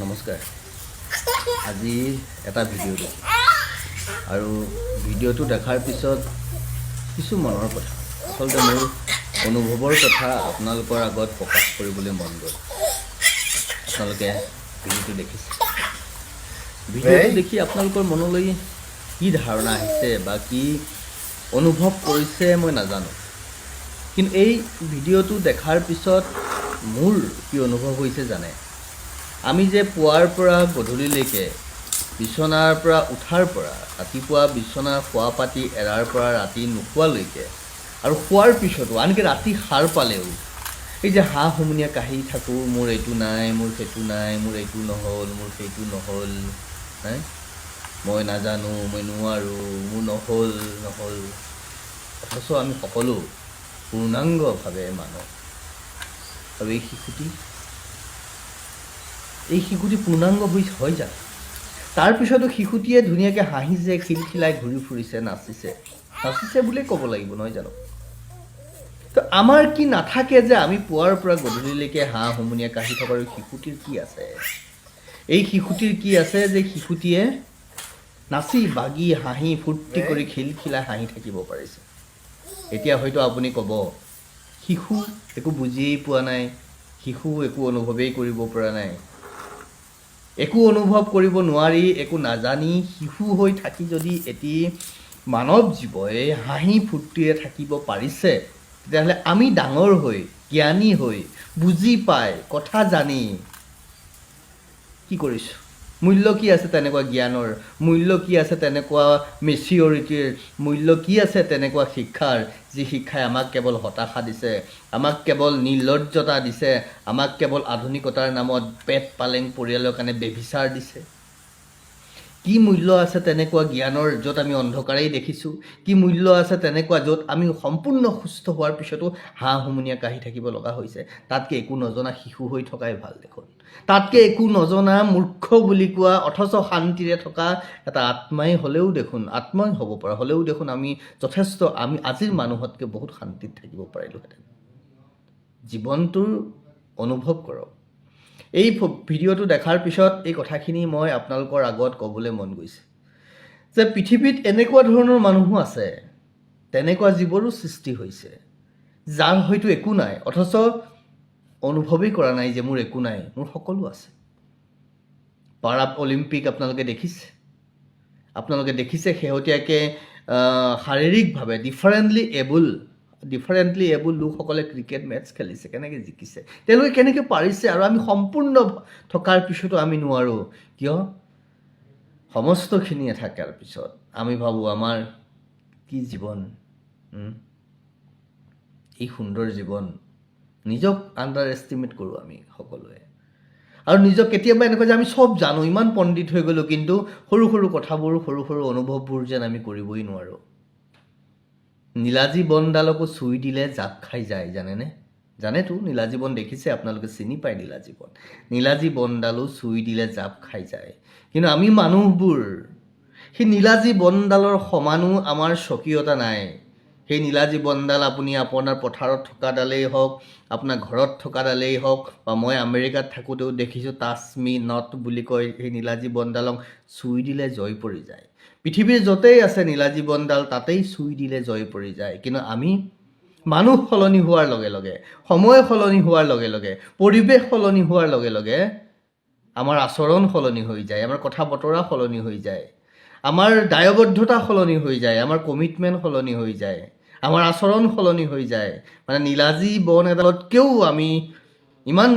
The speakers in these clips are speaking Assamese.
নমস্কাৰ। আজি এটা ভিডিঅ' দেখি আৰু ভিডিঅ'টো দেখাৰ পিছত কিছু মনৰ কথা, আচলতে মোৰ অনুভৱৰ কথা আপোনালোকৰ আগত প্ৰকাশ কৰিবলৈ মন গ'ল। আপোনালোকে ভিডিঅ'টো দেখিছে। ভিডিঅ'টো দেখি আপোনালোকৰ মনলৈ কি ধাৰণা আহিছে বা কি অনুভৱ কৰিছে মই নাজানো, কিন্তু এই ভিডিঅ'টো দেখাৰ পিছত মোৰ কি অনুভৱ হৈছে জানে? আমি যে পুৱাৰ পৰা গধূলিলৈকে বিচনাৰ পৰা উঠাৰ পৰা ৰাতিপুৱা বিচনা শোৱা পাতি এৰাৰ পৰা ৰাতি নোখোৱালৈকে আৰু শোৱাৰ পিছতো আনকি ৰাতি সাৰ পালেও এই যে হাঁহ হুমুনিয়া কাহি থাকোঁ, মোৰ এইটো নাই, মোৰ সেইটো নাই, মোৰ এইটো নহ'ল, মোৰ সেইটো নহ'ল, মই নাজানো, মই নোৱাৰোঁ, মোৰ নহ'ল। অথচ আমি সকলো পূৰ্ণাংগভাৱে মানুহ। আৰু এই শিশুটি পূৰ্ণাংগ হৈ যায়। তাৰপিছতো শিশুটিয়ে ধুনীয়াকৈ হাঁহিছে, খিলখিলাই ঘূৰি ফুৰিছে, নাচিছে বুলিয়ে ক'ব লাগিব, নহয় জানো? তো আমাৰ কি নাথাকে যে আমি পুৱাৰ পৰা গধূলিলৈকে হাঁহ হুমুনিয়া কাহি থকা? আৰু শিশুটিৰ কি আছে? এই শিশুটিৰ কি আছে যে শিশুটিয়ে নাচি বাগি হাঁহি ফূৰ্তি কৰি খিলখিলাই হাঁহি থাকিব পাৰিছে? এতিয়া হয়তো আপুনি ক'ব, শিশু একো বুজিয়েই পোৱা নাই, শিশু একো অনুভৱেই কৰিব পৰা নাই। একো অনুভৱ কৰিব নোৱাৰি, একো নাজানি শিশু হৈ থাকি যদি এটি মানৱ জীৱই হাঁহি ফূৰ্তিৰে থাকিব পাৰিছে, তেতিয়াহ'লে আমি ডাঙৰ হৈ, জ্ঞানী হৈ, বুজি পাই, কথা জানি কি কৰিছোঁ? মূল্য কি আছে তেনেকুৱা জ্ঞানৰ? মূল্য কি আছে তেনেকুৱা মেচিয়ৰিটিৰ? মূল্য কি আছে তেনেকুৱা শিক্ষাৰ, যি শিক্ষাই আমাক কেৱল হতাশা দিছে, আমাক কেৱল নিৰ্লজ্জতা দিছে, আমাক কেৱল আধুনিকতাৰ নামত পেট পালেং পৰিয়ালৰ কাৰণে বেভিচাৰ দিছে? কি মূল্য আছে তেনেকুৱা জ্ঞানৰ য'ত আমি অন্ধকাৰেই দেখিছোঁ? কি মূল্য আছে তেনেকুৱা য'ত আমি সম্পূৰ্ণ সুস্থ হোৱাৰ পিছতো হাঁহ হুমুনিয়া কাহি থাকিব লগা হৈছে? তাতকৈ একো নজনা শিশু হৈ থকাই ভাল দেখোন। তাতকৈ একো নজনা মূৰ্খ বুলি কোৱা অথচ শান্তিৰে থকা এটা আত্মাই হ'লেও দেখোন, আত্মাই হ'ব পৰা হ'লেও দেখোন আমি যথেষ্ট, আমি আজিৰ মানুহতকৈ বহুত শান্তিত থাকিব পাৰিলোহেঁতেন। জীৱনটোৰ অনুভৱ কৰক। এই ভিডিঅ'টো দেখাৰ পিছত এই কথাখিনি মই আপোনালোকৰ আগত ক'বলৈ মন গৈছে যে পৃথিৱীত এনেকুৱা ধৰণৰ মানুহো আছে, তেনেকুৱা জীৱৰো সৃষ্টি হৈছে, যাৰ হয়তো একো নাই, অথচ অনুভৱেই কৰা নাই যে মোৰ একো নাই, মোৰ সকলো আছে। পাৰা অলিম্পিক আপোনালোকে দেখিছে শেহতীয়াকৈ শাৰীৰিকভাৱে ডিফাৰেণ্টলি এবল লোকসকলে ক্ৰিকেট মেটছ খেলিছে, কেনেকৈ জিকিছে, তেওঁলোকে কেনেকৈ পাৰিছে, আৰু আমি সম্পূৰ্ণ থকাৰ পিছতো আমি নোৱাৰোঁ। কিয়? সমস্তখিনিয়ে থকাৰ পিছত আমি ভাবোঁ আমাৰ কি জীৱন, এই সুন্দৰ জীৱন। নিজক আণ্ডাৰ এষ্টিমেট কৰোঁ আমি সকলোৱে, আৰু নিজক কেতিয়াবা এনেকুৱা যে আমি চব জানো, ইমান পণ্ডিত হৈ গ'লোঁ, কিন্তু সৰু সৰু কথাবোৰ, সৰু সৰু অনুভৱবোৰ যেন আমি কৰিবই নোৱাৰোঁ। নীলাজী বনডালকো চুই দিলে জাপ খাই যায়, জানেতো? নীলাজী বন দেখিছে আপোনালোকে, চিনি পায় নীলাজী বনডালো চুই দিলে জাপ খাই যায়। কিন্তু আমি মানুহবোৰ সেই নীলাজী বনডালৰ সমানো আমাৰ স্বকীয়তা নাই। সেই নীলাজী বনডাল আপুনি আপোনাৰ পথাৰত থকাডালেই হওক, আপোনাৰ ঘৰত থকাডালেই হওক, বা মই আমেৰিকাত থাকোঁতেও দেখিছোঁ টাচ মি নট বুলি কয়, সেই নীলাজী বনডালক চুই দিলে জয় পৰি যায়। পৃথিৱীৰ য'তেই আছে নীলাজী বনডাল তাতেই চুই দিলে জয় পৰি যায়। কিন্তু আমি মানুহ সলনি হোৱাৰ লগে লগে, সময় সলনি হোৱাৰ লগে লগে, পৰিৱেশ সলনি হোৱাৰ লগে লগে আমাৰ আচৰণ সলনি হৈ যায়, আমাৰ কথা বতৰা সলনি হৈ যায়, আমাৰ দায়বদ্ধতা সলনি হৈ যায়, আমাৰ কমিটমেণ্ট সলনি হৈ যায়, আমাৰ আচৰণ সলনি হৈ যায়। মানে নীলাজী বন এডালতকৈও আমি ইমান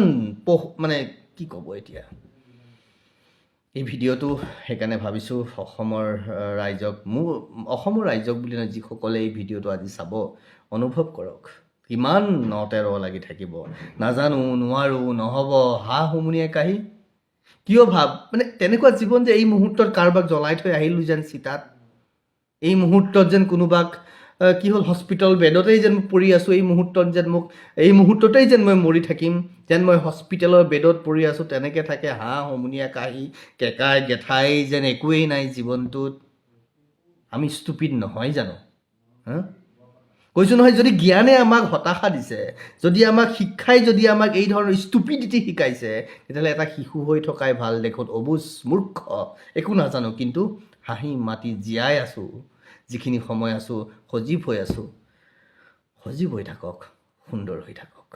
কি ক'ব এতিয়া। এই ভিডিঅ'টো সেইকাৰণে ভাবিছোঁ অসমৰ ৰাইজক বুলি নহয়, যিসকলে এই ভিডিঅ'টো আজি চাব, অনুভৱ কৰক কিমান ন-তেৰ লাগি থাকিব, নাজানো, নোৱাৰোঁ, নহ'ব, হাঁহ হুমুনিয়াই কাহি। কিয় তেনেকুৱা জীৱন যে এই মুহূৰ্তত কাৰোবাক জ্বলাই থৈ আহিলোঁ যেন চিতাত, এই মুহূৰ্তত যেন কোনোবাক কি হ'ল হস্পিটেল বেডতেই যেন পৰি আছোঁ, এই মুহূৰ্ততেই যেন মই মৰি থাকিম, যেন মই হস্পিটেলৰ বেডত পৰি আছোঁ, তেনেকৈ থাকে হাঁহ হুমুনিয়া কাহি, কেকাই গেঠাই যেন একোৱেই নাই জীৱনটোত। আমি ষ্টুপিড নহয় জানো? কৈছোঁ নহয়, যদি জ্ঞানে আমাক হতাশা দিছে, যদি আমাক শিক্ষাই যদি আমাক এই ধৰণৰ ষ্টুপিডিটি শিকাইছে, তেতিয়াহ'লে এটা শিশু হৈ থকাই ভাল। দেখোন অবুজ মূৰ্খ, একো নাজানো, কিন্তু হাঁহি মাতি জীয়াই আছোঁ। যিখিনি সময় আছোঁ সজীৱ হৈ আছোঁ, সজীৱ হৈ থাকক, সুন্দৰ হৈ থাকক।